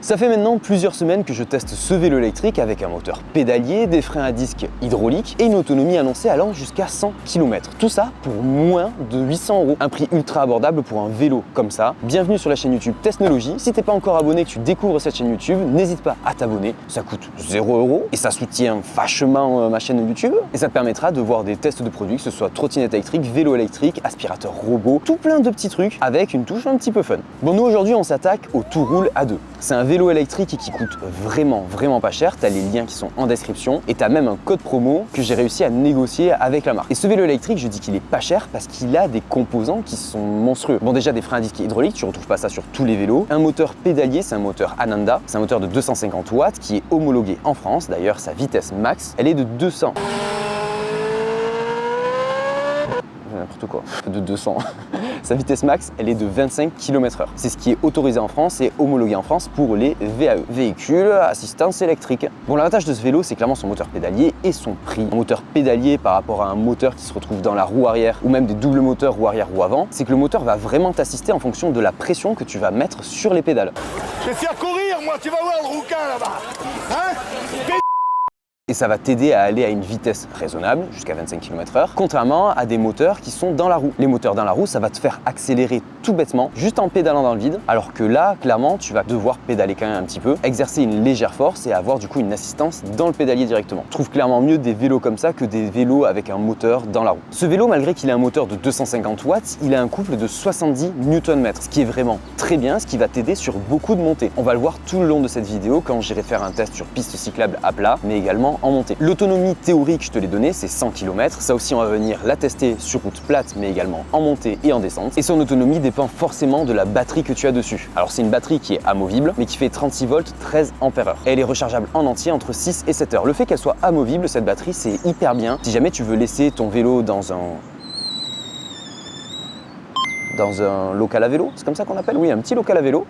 Ça fait maintenant plusieurs semaines que je teste ce vélo électrique avec un moteur pédalier, des freins à disque hydrauliques et une autonomie annoncée allant jusqu'à 100 km. Tout ça pour moins de 800 €. Un prix ultra abordable pour un vélo comme ça. Bienvenue sur la chaîne YouTube Testnologie. Si t'es pas encore abonné, que tu découvres cette chaîne YouTube, n'hésite pas à t'abonner. Ça coûte 0 € et ça soutient vachement ma chaîne YouTube. Et ça te permettra de voir des tests de produits, que ce soit trottinette électrique, vélo électrique, aspirateur robot, tout plein de petits trucs avec une touche un petit peu fun. Bon, nous aujourd'hui on s'attaque au Touroule A2. C'est un vélo électrique qui coûte vraiment pas cher. Tu as les liens qui sont en description et tu as même un code promo que j'ai réussi à négocier avec la marque. Et ce vélo électrique, je dis qu'il est pas cher parce qu'il a des composants qui sont monstrueux. Bon, déjà des freins à disque hydrauliques, tu retrouves pas ça sur tous les vélos. Un moteur pédalier, c'est un moteur Ananda, c'est un moteur de 250 watts qui est homologué en France. D'ailleurs, sa vitesse max, elle est de 200. N'importe quoi, de 200. Sa vitesse max, elle est de 25 km/h. C'est ce qui est autorisé en France et homologué en France pour les VAE, véhicules à assistance électrique. Bon, l'avantage de ce vélo, c'est clairement son moteur pédalier et son prix. Un moteur pédalier par rapport à un moteur qui se retrouve dans la roue arrière ou même des doubles moteurs roue arrière, roue avant, c'est que le moteur va vraiment t'assister en fonction de la pression que tu vas mettre sur les pédales. Je vais faire courir, moi, tu vas voir le rouquin là-bas. Hein? Et ça va t'aider à aller à une vitesse raisonnable, jusqu'à 25 km/h, contrairement à des moteurs qui sont dans la roue. Les moteurs dans la roue, ça va te faire accélérer tout bêtement, juste en pédalant dans le vide, alors que là, clairement, tu vas devoir pédaler quand même un petit peu, exercer une légère force et avoir du coup une assistance dans le pédalier directement. Je trouve clairement mieux des vélos comme ça que des vélos avec un moteur dans la roue. Ce vélo, malgré qu'il ait un moteur de 250 watts, il a un couple de 70 Nm, ce qui est vraiment très bien, ce qui va t'aider sur beaucoup de montées. On va le voir tout le long de cette vidéo quand j'irai faire un test sur piste cyclable à plat, mais également en montée. L'autonomie théorique, je te l'ai donnée, c'est 100 km. Ça aussi, on va venir la tester sur route plate, mais également en montée et en descente. Et son autonomie dépend forcément de la batterie que tu as dessus. Alors, c'est une batterie qui est amovible, mais qui fait 36 volts, 13 ampères-heure. Et elle est rechargeable en entier entre 6 et 7 heures. Le fait qu'elle soit amovible, cette batterie, c'est hyper bien. Si jamais tu veux laisser ton vélo dans un local à vélo, c'est comme ça qu'on appelle? Oui, un petit local à vélo.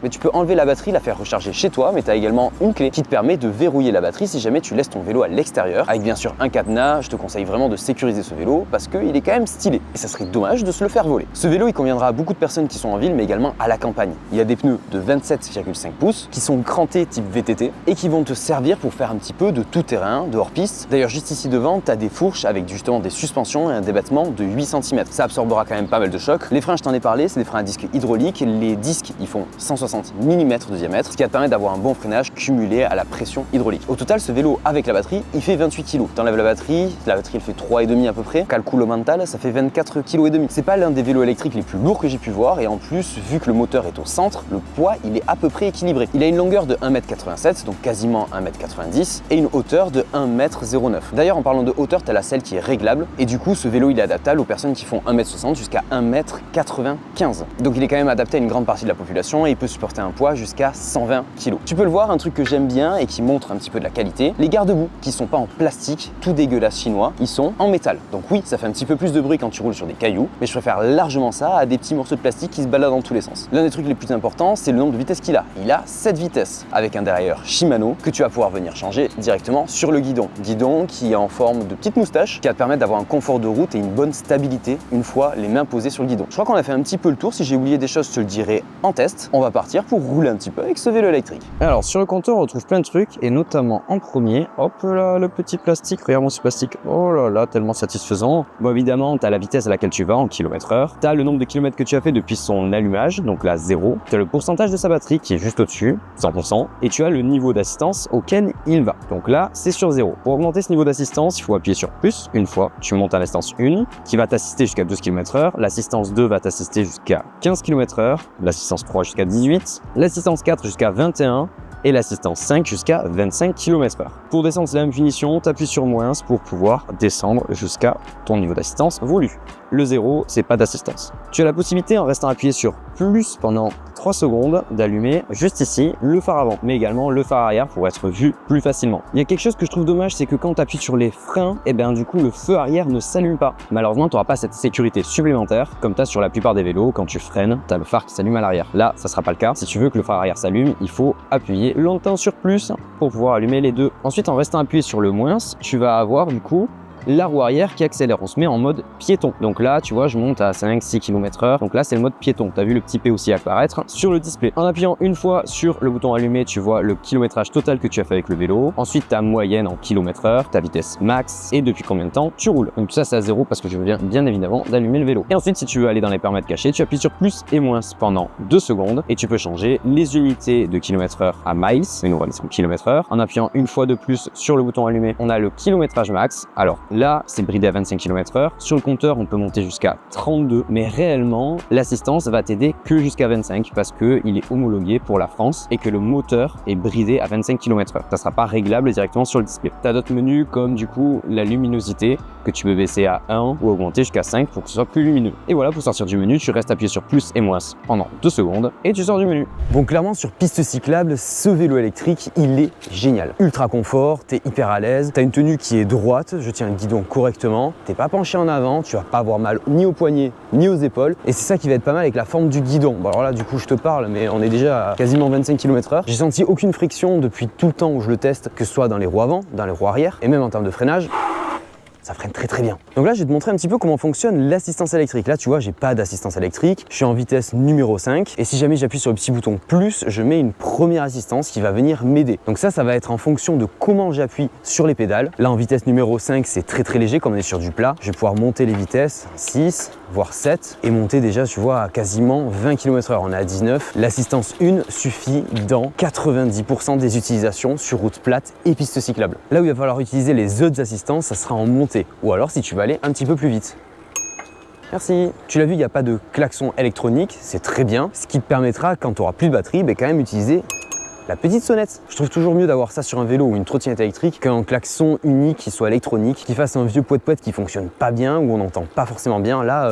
Mais tu peux enlever la batterie, la faire recharger chez toi, mais tu as également une clé qui te permet de verrouiller la batterie si jamais tu laisses ton vélo à l'extérieur. Avec bien sûr un cadenas, je te conseille vraiment de sécuriser ce vélo parce qu'il est quand même stylé. Et ça serait dommage de se le faire voler. Ce vélo, il conviendra à beaucoup de personnes qui sont en ville, mais également à la campagne. Il y a des pneus de 27,5 pouces qui sont crantés type VTT et qui vont te servir pour faire un petit peu de tout terrain, de hors-piste. D'ailleurs, juste ici devant, tu as des fourches avec justement des suspensions et un débattement de 8 cm. Ça absorbera quand même pas mal de chocs. Les freins, je t'en ai parlé, c'est des freins à disque hydrauliques. Les disques, ils font 160 mm de diamètre, ce qui va te permettre d'avoir un bon freinage cumulé à la pression hydraulique. Au total, ce vélo avec la batterie, il fait 28 kg. T'enlèves la batterie elle fait 3,5 à peu près. Calcul au mental, ça fait 24,5 kg. C'est pas l'un des vélos électriques les plus lourds que j'ai pu voir et en plus, vu que le moteur est au centre, le poids, il est à peu près équilibré. Il a une longueur de 1,87 m, donc quasiment 1,90 m et une hauteur de 1,09 m. D'ailleurs, en parlant de hauteur, t'as la selle qui est réglable et du coup, ce vélo, il est adaptable aux personnes qui font 1,60 m jusqu'à 1,95 m. Donc il est quand même adapté à une grande partie de la population et il peut supporter un poids jusqu'à 120 kg. Tu peux le voir, un truc que j'aime bien et qui montre un petit peu de la qualité, les garde-boue qui sont pas en plastique, tout dégueulasse chinois, ils sont en métal. Donc oui, ça fait un petit peu plus de bruit quand tu roules sur des cailloux, mais je préfère largement ça à des petits morceaux de plastique qui se baladent dans tous les sens. L'un des trucs les plus importants, c'est le nombre de vitesses qu'il a. Il a 7 vitesses avec un dérailleur Shimano que tu vas pouvoir venir changer directement sur le guidon. Guidon qui est en forme de petite moustache qui va te permettre d'avoir un confort de route et une bonne stabilité une fois les mains posées sur le guidon. Je crois qu'on a fait un petit peu le tour. Si j'ai oublié des choses, je te le dirai en test. On va partir pour rouler un petit peu avec ce vélo électrique. Alors sur le compteur on retrouve plein de trucs et notamment en premier, hop là le petit plastique, regarde-moi ce plastique, oh là là tellement satisfaisant. Bon évidemment tu as la vitesse à laquelle tu vas en km/h, tu as le nombre de kilomètres que tu as fait depuis son allumage, donc là 0, tu as le pourcentage de sa batterie qui est juste au-dessus, 100%, et tu as le niveau d'assistance auquel il va. Donc là c'est sur 0. Pour augmenter ce niveau d'assistance, il faut appuyer sur plus une fois, tu montes à l'assistance 1 qui va t'assister jusqu'à 12 km/h, l'assistance 2 va t'assister jusqu'à 15 km/h, l'assistance 3 jusqu'à 18, l'assistance 4 jusqu'à 21 et l'assistance 5 jusqu'à 25 km/h. Pour descendre, c'est la même finition, tu appuies sur moins pour pouvoir descendre jusqu'à ton niveau d'assistance voulu. Le 0, c'est pas d'assistance. Tu as la possibilité, en restant appuyé sur plus pendant 3 secondes, d'allumer juste ici le phare avant, mais également le phare arrière pour être vu plus facilement. Il y a quelque chose que je trouve dommage, c'est que quand tu appuies sur les freins, et bien du coup le feu arrière ne s'allume pas. Malheureusement, tu n'auras pas cette sécurité supplémentaire comme tu as sur la plupart des vélos. Quand tu freines, tu as le phare qui s'allume à l'arrière. Là, ça sera pas le cas. Si tu veux que le phare arrière s'allume, il faut appuyer longtemps sur plus pour pouvoir allumer les deux. Ensuite, en restant appuyé sur le moins, tu vas avoir du coup la roue arrière qui accélère. On se met en mode piéton. Donc là, tu vois, je monte à 5-6 km/h. Donc là, c'est le mode piéton. Tu as vu le petit P aussi apparaître sur le display. En appuyant une fois sur le bouton allumé, tu vois le kilométrage total que tu as fait avec le vélo. Ensuite, ta moyenne en km/h, ta vitesse max et depuis combien de temps tu roules. Donc tout ça, c'est à 0 parce que je viens bien évidemment d'allumer le vélo. Et ensuite, si tu veux aller dans les paramètres cachés, tu appuies sur plus et moins pendant 2 secondes et tu peux changer les unités de km/h à miles. Mais nous, on va aller sur km/h. En appuyant une fois de plus sur le bouton allumé, on a le kilométrage max. Alors là, c'est bridé à 25 km/h. Sur le compteur, on peut monter jusqu'à 32, mais réellement, l'assistance va t'aider que jusqu'à 25 parce qu'il est homologué pour la France et que le moteur est bridé à 25 km/h. Ça ne sera pas réglable directement sur le display. Tu as d'autres menus comme du coup la luminosité que tu peux baisser à 1 ou augmenter jusqu'à 5 pour que ce soit plus lumineux. Et voilà, pour sortir du menu, tu restes appuyé sur plus et moins pendant 2 secondes et tu sors du menu. Bon, clairement, sur piste cyclable, ce vélo électrique, il est génial. Ultra confort, t'es hyper à l'aise, t'as une tenue qui est droite, je tiens le guidon correctement, t'es pas penché en avant, tu vas pas avoir mal ni aux poignets ni aux épaules. Et c'est ça qui va être pas mal avec la forme du guidon. Bon, alors là, du coup, je te parle, mais on est déjà à quasiment 25 km/h. J'ai senti aucune friction depuis tout le temps où je le teste, que ce soit dans les roues avant, dans les roues arrière, et même en termes de freinage. Ça freine très très bien. Donc là, je vais te montrer un petit peu comment fonctionne l'assistance électrique. Là, tu vois, j'ai pas d'assistance électrique. Je suis en vitesse numéro 5. Et si jamais j'appuie sur le petit bouton plus, je mets une première assistance qui va venir m'aider. Donc ça va être en fonction de comment j'appuie sur les pédales. Là, en vitesse numéro 5, c'est très très léger, comme on est sur du plat. Je vais pouvoir monter les vitesses, 6, voire 7, et monter déjà, tu vois, à quasiment 20 km/h. On est à 19. L'assistance 1 suffit dans 90% des utilisations sur route plate et piste cyclable. Là où il va falloir utiliser les autres assistances, ça sera en montée. Ou alors si tu vas aller un petit peu plus vite. Merci. Tu l'as vu, il n'y a pas de klaxon électronique, c'est très bien. Ce qui te permettra, quand tu auras plus de batterie, quand même utiliser la petite sonnette. Je trouve toujours mieux d'avoir ça sur un vélo ou une trottinette électrique qu'un klaxon unique qui soit électronique, qui fasse un vieux poète-poète qui fonctionne pas bien ou on n'entend pas forcément bien. Là,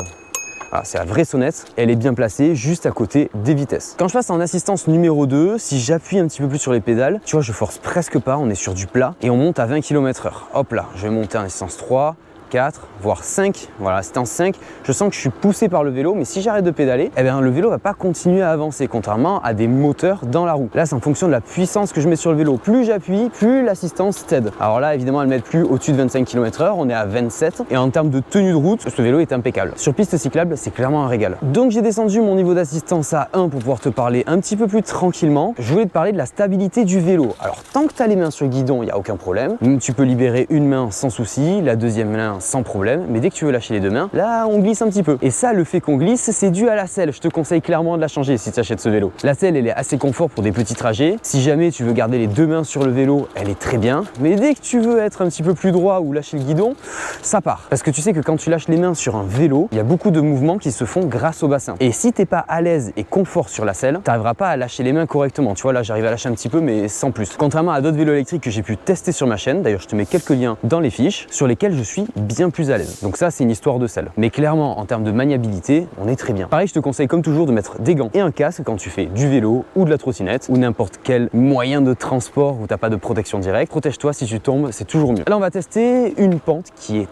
c'est la vraie sonnette, elle est bien placée juste à côté des vitesses. Quand je passe en assistance numéro 2, si j'appuie un petit peu plus sur les pédales, tu vois, je force presque pas, on est sur du plat et on monte à 20 km/h. Hop là, je vais monter en assistance 3, 4, voire 5. Voilà, assistance 5. Je sens que je suis poussé par le vélo, mais si j'arrête de pédaler, le vélo va pas continuer à avancer, contrairement à des moteurs dans la roue. Là, c'est en fonction de la puissance que je mets sur le vélo. Plus j'appuie, plus l'assistance t'aide. Alors là, évidemment, elle ne met plus au-dessus de 25 km/h. On est à 27. Et en termes de tenue de route, ce vélo est impeccable. Sur piste cyclable, c'est clairement un régal. Donc, j'ai descendu mon niveau d'assistance à 1 pour pouvoir te parler un petit peu plus tranquillement. Je voulais te parler de la stabilité du vélo. Alors, tant que tu as les mains sur le guidon, il n'y a aucun problème. Tu peux libérer une main sans souci, la deuxième main sans problème, mais dès que tu veux lâcher les deux mains, là on glisse un petit peu. Et ça, le fait qu'on glisse, c'est dû à la selle. Je te conseille clairement de la changer si tu achètes ce vélo. La selle, elle est assez confort pour des petits trajets. Si jamais tu veux garder les deux mains sur le vélo, elle est très bien. Mais dès que tu veux être un petit peu plus droit ou lâcher le guidon, ça part. Parce que tu sais que quand tu lâches les mains sur un vélo, il y a beaucoup de mouvements qui se font grâce au bassin. Et si t'es pas à l'aise et confort sur la selle, t'arriveras pas à lâcher les mains correctement. Tu vois, là j'arrive à lâcher un petit peu, mais sans plus. Contrairement à d'autres vélos électriques que j'ai pu tester sur ma chaîne, d'ailleurs je te mets quelques liens dans les fiches, sur lesquels je suis bien plus à l'aise. Donc ça, c'est une histoire de selle. Mais clairement, en termes de maniabilité, on est très bien. Pareil, je te conseille comme toujours de mettre des gants et un casque quand tu fais du vélo ou de la trottinette ou n'importe quel moyen de transport où t'as pas de protection directe. Protège-toi, si tu tombes, c'est toujours mieux. Là, on va tester une pente qui est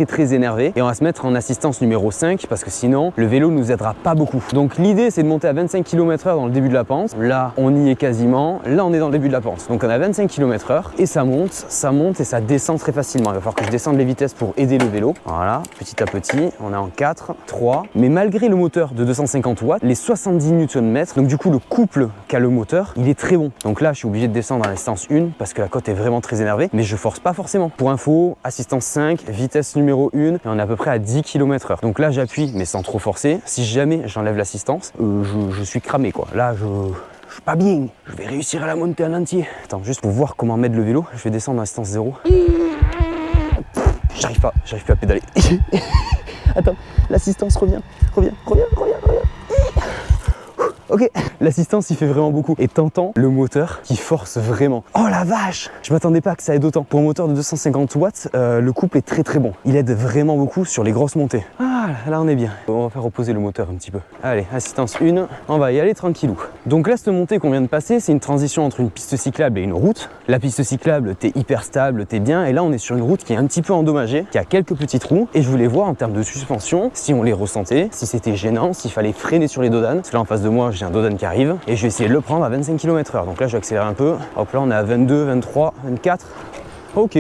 très énervée et on va se mettre en assistance numéro 5 parce que sinon, le vélo nous aidera pas beaucoup. Donc l'idée, c'est de monter à 25 km/h dans le début de la pente. Là, on y est quasiment. Là, on est dans le début de la pente. Donc on a 25 km/h et ça monte et ça descend très facilement. Il va falloir que je descende les vitesses pour aider le vélo. Voilà, petit à petit, on est en 4, 3. Mais malgré le moteur de 250 watts, les 70 Nm, donc du coup le couple qu'a le moteur, il est très bon. Donc là, je suis obligé de descendre en assistance 1 parce que la côte est vraiment très énervée, mais je force pas forcément. Pour info, assistance 5, vitesse numéro 1, et on est à peu près à 10 km/h. Donc là, j'appuie, mais sans trop forcer. Si jamais j'enlève l'assistance, je suis cramé quoi. Là, je suis pas bien. Je vais réussir à la monter en entier. Attends, juste pour voir comment mettre le vélo, je vais descendre en assistance 0. J'arrive pas à pédaler. Attends, l'assistance revient. Ok, l'assistance il fait vraiment beaucoup et t'entends le moteur qui force vraiment. Oh la vache, je m'attendais pas que ça aide autant. Pour un moteur de 250 watts, le couple est très bon. Il aide vraiment beaucoup sur les grosses montées. Ah, là on est bien. On va faire reposer le moteur un petit peu. Allez, assistance 1, on va y aller tranquillou. Donc là, cette montée qu'on vient de passer, c'est une transition entre une piste cyclable et une route. La piste cyclable, t'es hyper stable, t'es bien. Et là, on est sur une route qui est un petit peu endommagée, qui a quelques petits trous. Et je voulais voir en termes de suspension, si on les ressentait, si c'était gênant, s'il fallait freiner sur les dodanes. Parce que là, en face de moi, j'ai un dodane qui arrive. Et je vais essayer de le prendre à 25 km/h. Donc là, je vais accélérer un peu. Hop là, on est à 22, 23, 24. Ok.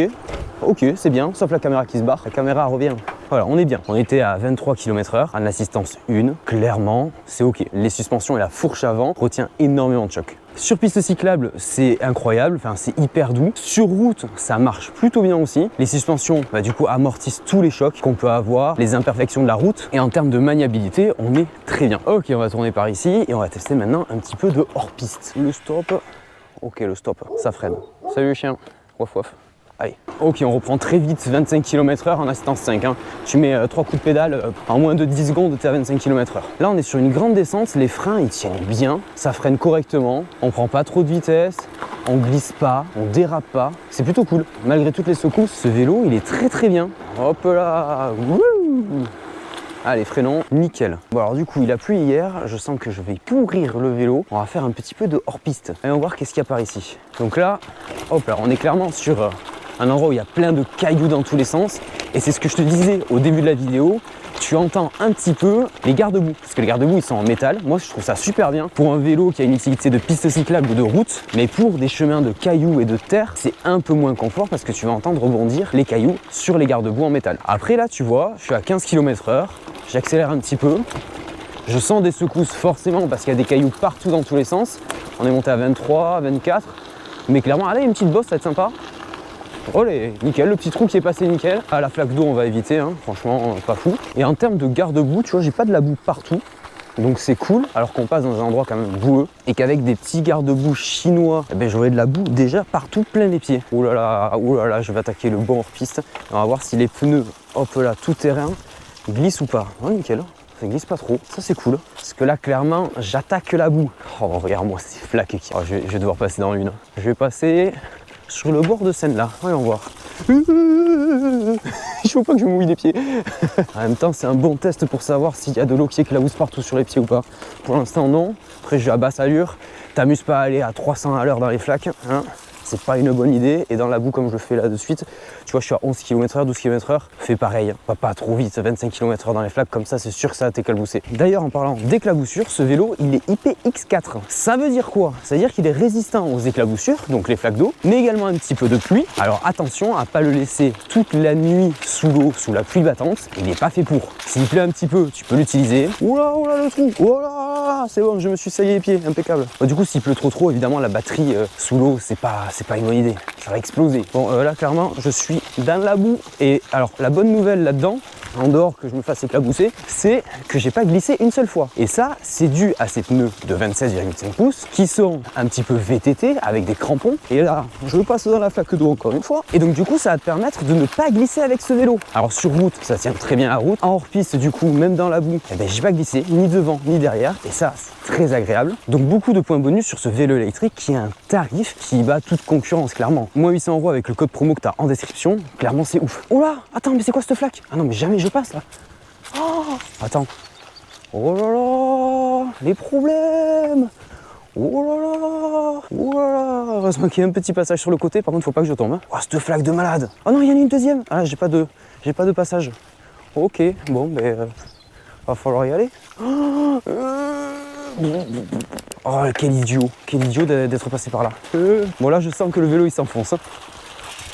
ok, c'est bien, sauf la caméra qui se barre, la caméra revient. Voilà, on est bien. On était à 23 km/h, en assistance 1, clairement, c'est ok. Les suspensions et la fourche avant retient énormément de choc. Sur piste cyclable, c'est incroyable, enfin c'est hyper doux. Sur route, ça marche plutôt bien aussi. Les suspensions, du coup, amortissent tous les chocs qu'on peut avoir, les imperfections de la route. Et en termes de maniabilité, on est très bien. Ok, on va tourner par ici et on va tester maintenant un petit peu de hors-piste. Le stop. Ok, le stop, ça freine. Salut chien, waf waf. Allez. Ok, on reprend très vite, 25 km/h en assistance 5. Hein. Tu mets 3 coups de pédale, en moins de 10 secondes, tu es à 25 km/h. Là, on est sur une grande descente, les freins, ils tiennent bien, ça freine correctement, on prend pas trop de vitesse, on glisse pas, on dérape pas. C'est plutôt cool. Malgré toutes les secousses, ce vélo, il est très bien. Hop là, wouh. Allez, freinons, nickel. Bon alors du coup, il a plu hier, je sens que je vais pourrir le vélo. On va faire un petit peu de hors-piste. Et on va voir qu'est-ce qu'il y a par ici. Donc là, hop là, on est clairement sur un endroit où il y a plein de cailloux dans tous les sens. Et c'est ce que je te disais au début de la vidéo. Tu entends un petit peu les garde-boue, parce que les garde-boue ils sont en métal. Moi je trouve ça super bien pour un vélo qui a une utilité de piste cyclable ou de route, mais pour des chemins de cailloux et de terre, c'est un peu moins confort parce que tu vas entendre rebondir les cailloux sur les garde-boue en métal. Après là tu vois, je suis à 15 km/h, j'accélère un petit peu, je sens des secousses forcément parce qu'il y a des cailloux partout dans tous les sens. On est monté à 23, 24, mais clairement, allez, une petite bosse, ça va être sympa. Olé, nickel, le petit trou qui est passé nickel. À la flaque d'eau, on va éviter, hein, franchement, pas fou. Et en termes de garde-boue, tu vois, j'ai pas de la boue partout. Donc c'est cool, alors qu'on passe dans un endroit quand même boueux. Et qu'avec des petits garde-boue chinois, eh ben, j'aurai de la boue déjà partout plein les pieds. Ouh là là, je vais attaquer le bon hors-piste. On va voir si les pneus, hop là, tout terrain, glissent ou pas. Oh, nickel. Ça glisse pas trop, ça c'est cool. Parce que là, clairement, j'attaque la boue. Oh, regarde-moi ces flaques qui... Oh, je vais devoir passer dans une. Je vais passer sur le bord de Seine là, voyons voir. Il faut pas que je mouille les pieds. En même temps, c'est un bon test pour savoir s'il y a de l'eau qui éclabousse partout sur les pieds ou pas. Pour l'instant, non. Après, je vais à basse allure. T'amuses pas à aller à 300 à l'heure dans les flaques, hein. C'est pas une bonne idée. Et dans la boue, comme je le fais là de suite, tu vois, je suis à 11 km/h, 12 km/h. Fais pareil, pas trop vite, 25 km/h dans les flaques, comme ça, c'est sûr que ça va t'éclabousser. D'ailleurs, en parlant d'éclaboussure, ce vélo, il est IPX4. Ça veut dire quoi? Ça veut dire qu'il est résistant aux éclaboussures, donc les flaques d'eau, mais également un petit peu de pluie. Alors attention à pas le laisser toute la nuit sous l'eau, sous la pluie battante. Il n'est pas fait pour. S'il pleut un petit peu, tu peux l'utiliser. Oula, le trou. Oula, c'est bon, je me suis saillé les pieds, impeccable. Bah, du coup, s'il pleut trop, évidemment, la batterie sous l'eau, c'est pas une bonne idée. Ça va exploser. Bon, là, clairement, je suis dans la boue. Et alors, la bonne nouvelle là-dedans, en dehors que je me fasse éclabousser, c'est que j'ai pas glissé une seule fois. Et ça, c'est dû à ces pneus de 26,5 pouces qui sont un petit peu VTT avec des crampons. Et là, je passe dans la flaque d'eau encore une fois. Et donc, du coup, ça va te permettre de ne pas glisser avec ce vélo. Alors, sur route, ça tient très bien la route. En hors-piste, du coup, même dans la boue, eh ben, j'ai pas glissé ni devant ni derrière. Et ça, c'est très agréable. Donc, beaucoup de points bonus sur ce vélo électrique qui a un tarif qui bat toute concurrence, clairement. Moins 800 € avec le code promo que tu as en description. Clairement, c'est ouf. Oh là, attends, mais c'est quoi cette flaque? Ah non, mais jamais je passe là. Oh, attends. Oh là là, les problèmes. Oh là là, oh là là. Heureusement qu'il y a un petit passage sur le côté, par contre, faut pas que je tombe. Hein. Oh, cette flaque de malade. Oh non, il y en a une deuxième. Ah là, j'ai pas de passage. Ok, bon, ben, va falloir y aller. Oh, quel idiot d'être passé par là. Bon, là, je sens que le vélo il s'enfonce.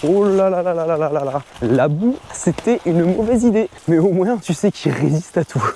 Oh là là là là là là là là. La boue, c'était une mauvaise idée. Mais au moins, tu sais qu'il résiste à tout.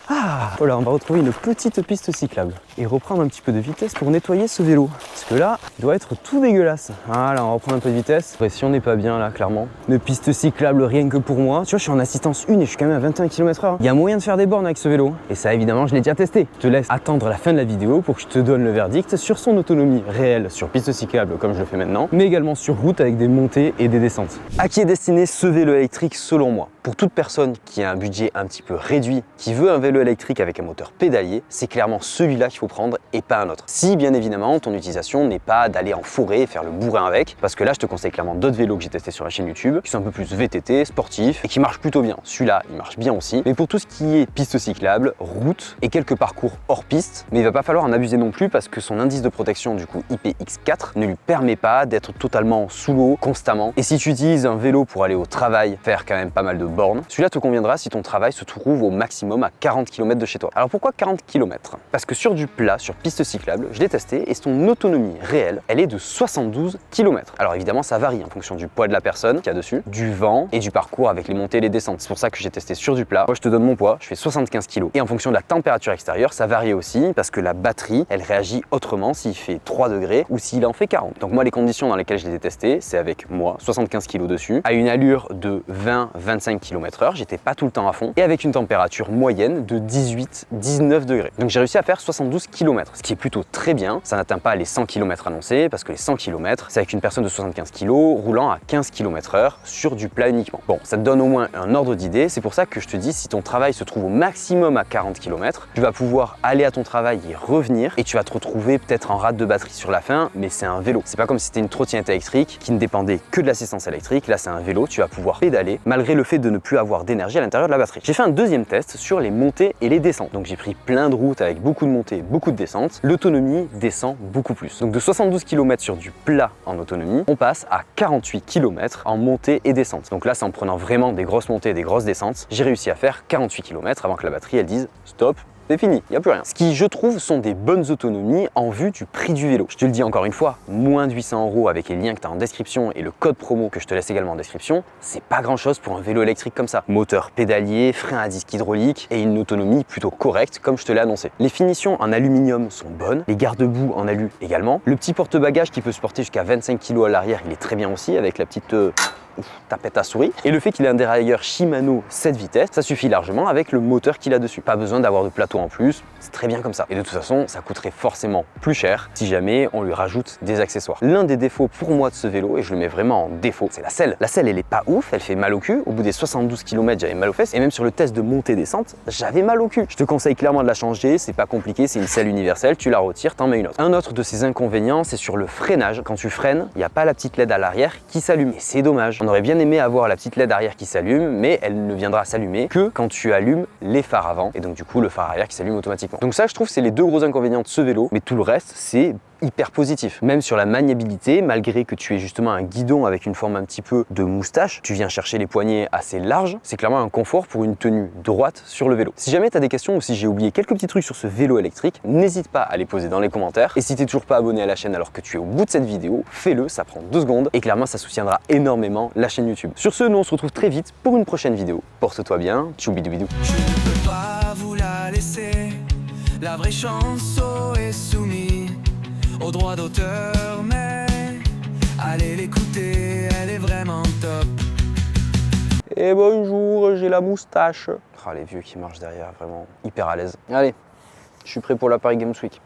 Ah, voilà, on va retrouver une petite piste cyclable et reprendre un petit peu de vitesse pour nettoyer ce vélo. Parce que là, il doit être tout dégueulasse. Voilà, on va reprendre un peu de vitesse. Après, si on n'est pas bien là, clairement. Une piste cyclable rien que pour moi. Tu vois, je suis en assistance 1 et je suis quand même à 21 km/h. Il y a moyen de faire des bornes avec ce vélo. Et ça, évidemment, je l'ai déjà testé. Je te laisse attendre la fin de la vidéo pour que je te donne le verdict sur son autonomie réelle sur piste cyclable comme je le fais maintenant, mais également sur route avec des montées et des descentes. À qui est destiné ce vélo électrique selon moi? Pour toute personne qui a un budget un petit peu réduit, qui veut un vélo électrique avec un moteur pédalier, c'est clairement celui-là qu'il faut prendre et pas un autre. Si bien évidemment ton utilisation n'est pas d'aller en forêt et faire le bourrin avec, parce que là je te conseille clairement d'autres vélos que j'ai testés sur la chaîne YouTube, qui sont un peu plus VTT, sportifs et qui marchent plutôt bien. Celui-là il marche bien aussi, mais pour tout ce qui est piste cyclable, route et quelques parcours hors piste, mais il va pas falloir en abuser non plus parce que son indice de protection du coup IPX4 ne lui permet pas d'être totalement sous l'eau constamment. Et si tu utilises un vélo pour aller au travail, faire quand même pas mal de bornes. Celui-là te conviendra si ton travail se trouve au maximum à 40 km de chez toi. Alors pourquoi 40 km? Parce que sur du plat, sur piste cyclable, je l'ai testé et son autonomie réelle, elle est de 72 km. Alors évidemment, ça varie en fonction du poids de la personne qu'il y a dessus, du vent et du parcours avec les montées et les descentes. C'est pour ça que j'ai testé sur du plat. Moi, je te donne mon poids, je fais 75 kg. Et en fonction de la température extérieure, ça varie aussi parce que la batterie, elle réagit autrement s'il fait 3 degrés ou s'il en fait 40. Donc moi, les conditions dans lesquelles je les ai testés, c'est avec moi, 75 kg dessus, à une allure de 20-25 km/h, j'étais pas tout le temps à fond, et avec une température moyenne de 18-19 degrés. Donc j'ai réussi à faire 72 km, ce qui est plutôt très bien. Ça n'atteint pas les 100 km annoncés, parce que les 100 km, c'est avec une personne de 75 kg roulant à 15 km/h sur du plat uniquement. Bon, ça te donne au moins un ordre d'idée, c'est pour ça que je te dis, si ton travail se trouve au maximum à 40 km, tu vas pouvoir aller à ton travail et revenir, et tu vas te retrouver peut-être en rate de batterie sur la fin, mais c'est un vélo. C'est pas comme si c'était une trottinette électrique qui ne dépendait que de l'assistance électrique. Là, c'est un vélo, tu vas pouvoir pédaler malgré le fait de ne plus avoir d'énergie à l'intérieur de la batterie. J'ai fait un deuxième test sur les montées et les descentes. Donc j'ai pris plein de routes avec beaucoup de montées, beaucoup de descentes. L'autonomie descend beaucoup plus. Donc de 72 km sur du plat en autonomie, on passe à 48 km en montée et descente. Donc là, c'est en prenant vraiment des grosses montées et des grosses descentes, j'ai réussi à faire 48 km avant que la batterie elle dise stop. C'est fini, il n'y a plus rien. Ce qui, je trouve, sont des bonnes autonomies en vue du prix du vélo. Je te le dis encore une fois, moins de 800 € avec les liens que tu as en description et le code promo que je te laisse également en description, c'est pas grand chose pour un vélo électrique comme ça. Moteur pédalier, frein à disque hydraulique et une autonomie plutôt correcte comme je te l'ai annoncé. Les finitions en aluminium sont bonnes, les garde-boue en alu également. Le petit porte-bagages qui peut se porter jusqu'à 25 kg à l'arrière, il est très bien aussi avec la petite tapette à souris. Et le fait qu'il ait un dérailleur Shimano 7 vitesses, ça suffit largement avec le moteur qu'il a dessus. Pas besoin d'avoir de plateau en plus, c'est très bien comme ça. Et de toute façon, ça coûterait forcément plus cher si jamais on lui rajoute des accessoires. L'un des défauts pour moi de ce vélo, et je le mets vraiment en défaut, c'est la selle. La selle, elle est pas ouf, elle fait mal au cul. Au bout des 72 km, j'avais mal aux fesses. Et même sur le test de montée-descente, j'avais mal au cul. Je te conseille clairement de la changer, c'est pas compliqué, c'est une selle universelle, tu la retires, t'en mets une autre. Un autre de ces inconvénients, c'est sur le freinage. Quand tu freines, il n'y a pas la petite LED à l'arrière qui s'allume. Et c'est dommage. On aurait bien aimé avoir la petite LED arrière qui s'allume, mais elle ne viendra s'allumer que quand tu allumes les phares avant, et donc du coup le phare arrière qui s'allume automatiquement. Donc ça, je trouve, c'est les deux gros inconvénients de ce vélo, mais tout le reste, c'est hyper positif. Même sur la maniabilité, malgré que tu aies justement un guidon avec une forme un petit peu de moustache, tu viens chercher les poignets assez larges, c'est clairement un confort pour une tenue droite sur le vélo. Si jamais tu as des questions ou si j'ai oublié quelques petits trucs sur ce vélo électrique, n'hésite pas à les poser dans les commentaires. Et si tu n'es toujours pas abonné à la chaîne alors que tu es au bout de cette vidéo, fais-le, ça prend 2 secondes et clairement ça soutiendra énormément la chaîne YouTube. Sur ce, nous on se retrouve très vite pour une prochaine vidéo. Porte-toi bien, tchoubidou-bidou. Je ne peux pas vous la laisser. La vraie chanson est soumise au droit d'auteur, mais allez l'écouter, elle est vraiment top. Et bonjour, j'ai la moustache. Oh, les vieux qui marchent derrière, vraiment hyper à l'aise. Allez, je suis prêt pour la Paris Games Week.